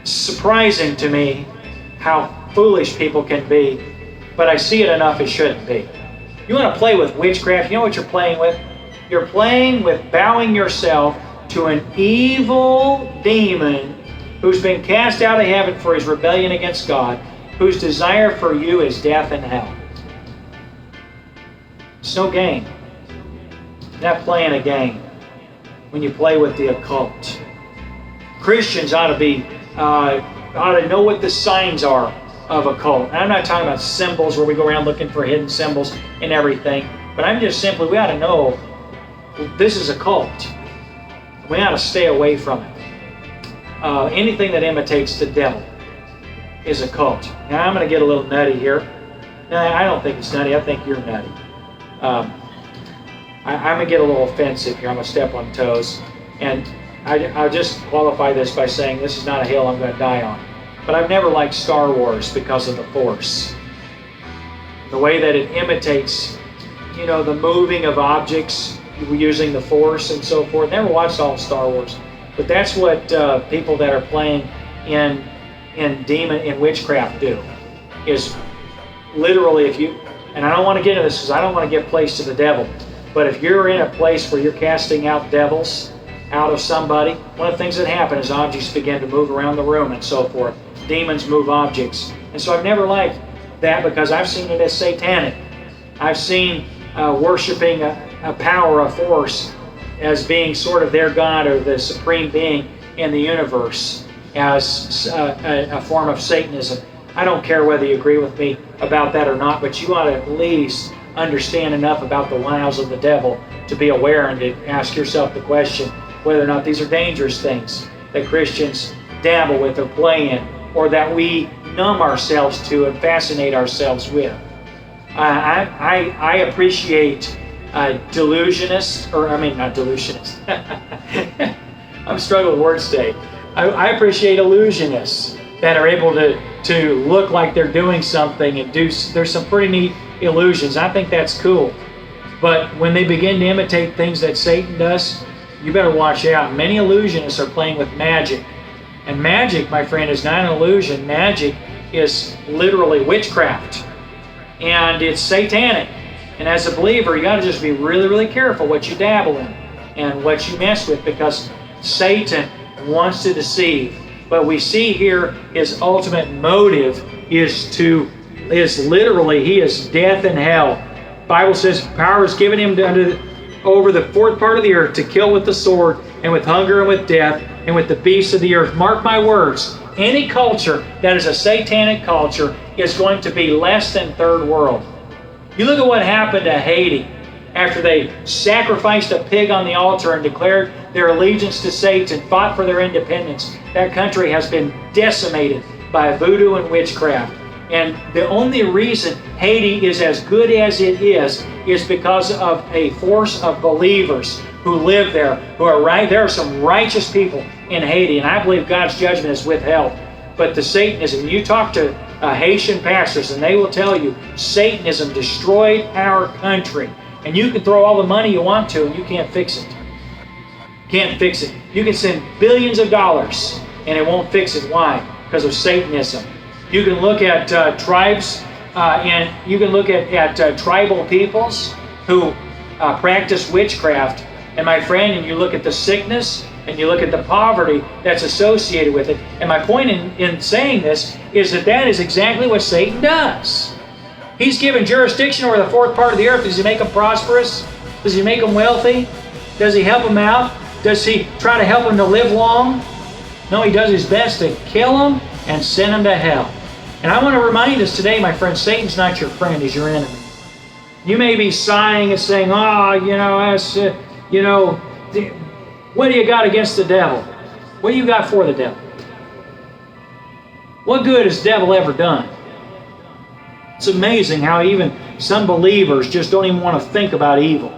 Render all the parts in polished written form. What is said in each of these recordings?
surprising to me how foolish people can be, but I see it enough it shouldn't be. You want to play with witchcraft, you know what you're playing with? You're playing with bowing yourself to an evil demon who's been cast out of heaven for his rebellion against God, whose desire for you is death and hell. It's no game. You're not playing a game when you play with the occult. Christians ought to know what the signs are of a cult. And I'm not talking about symbols where we go around looking for hidden symbols and everything, but I'm just simply, we ought to know this is a cult. We ought to stay away from it. Anything that imitates the devil is a cult. Now I'm going to get a little nutty here. No, I don't think it's nutty. I think you're nutty. I'm going to get a little offensive here. I'm going to step on toes. And I'll just qualify this by saying this is not a hill I'm going to die on. But I've never liked Star Wars because of the Force. The way that it imitates, the moving of objects using the Force and so forth. Never watched all of Star Wars. But that's what people that are playing in witchcraft do. Is literally and I don't want to get into this because I don't want to give place to the devil. But if you're in a place where you're casting out devils out of somebody, one of the things that happen is objects begin to move around the room and so forth. Demons move objects. And so I've never liked that because I've seen it as satanic. I've seen worshiping a power, a force, as being sort of their God or the supreme being in the universe as a form of Satanism. I don't care whether you agree with me about that or not, but you ought to at least understand enough about the wiles of the devil to be aware and to ask yourself the question whether or not these are dangerous things that Christians dabble with or play in, or that we numb ourselves to and fascinate ourselves with. I appreciate delusionists, not delusionists. I'm struggling with words today. I appreciate illusionists that are able to look like they're doing something and there's some pretty neat illusions. I think that's cool. But when they begin to imitate things that Satan does, you better watch out. Many illusionists are playing with magic. And magic, my friend, is not an illusion. Magic is literally witchcraft. And it's satanic. And as a believer, you got to just be really, really careful what you dabble in and what you mess with, because Satan wants to deceive. But we see here his ultimate motive is literally, he is death and hell. The Bible says power is given him over the fourth part of the earth to kill with the sword and with hunger and with death and with the beasts of the earth. Mark my words, any culture that is a satanic culture is going to be less than third world. You look at what happened to Haiti after they sacrificed a pig on the altar and declared their allegiance to Satan, fought for their independence. That country has been decimated by voodoo and witchcraft. And the only reason Haiti is as good as it is because of a force of believers who live there, who are right. There are some righteous people in Haiti, and I believe God's judgment is withheld. But the Satanism, you talk to Haitian pastors, and they will tell you Satanism destroyed our country. And you can throw all the money you want to, and you can't fix it. Can't fix it. You can send billions of dollars, and it won't fix it. Why? Because of Satanism. You can look at tribes, and you can look at tribal peoples who practice witchcraft. And my friend, and you look at the sickness, and you look at the poverty that's associated with it. And my point in saying this is that is exactly what Satan does. He's given jurisdiction over the fourth part of the earth. Does he make them prosperous? Does he make them wealthy? Does he help them out? Does he try to help them to live long? No, he does his best to kill them and send them to hell. And I want to remind us today, my friend, Satan's not your friend, he's your enemy. You may be sighing and saying, what do you got against the devil? What do you got for the devil? What good has the devil ever done? It's amazing how even some believers just don't even want to think about evil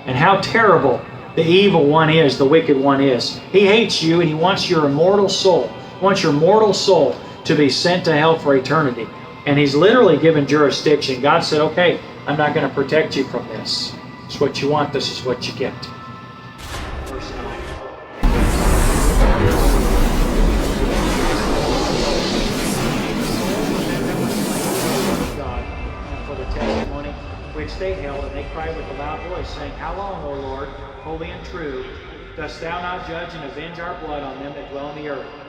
and how terrible the evil one is, the wicked one is. He hates you and he wants your immortal soul, wants your mortal soul to be sent to hell for eternity. And he's literally given jurisdiction. God said, okay, I'm not going to protect you from this. It's what you want, this is what you get. which they held, and they cried with a loud voice, saying, How long, O Lord, holy and true, dost thou not judge and avenge our blood on them that dwell in the earth?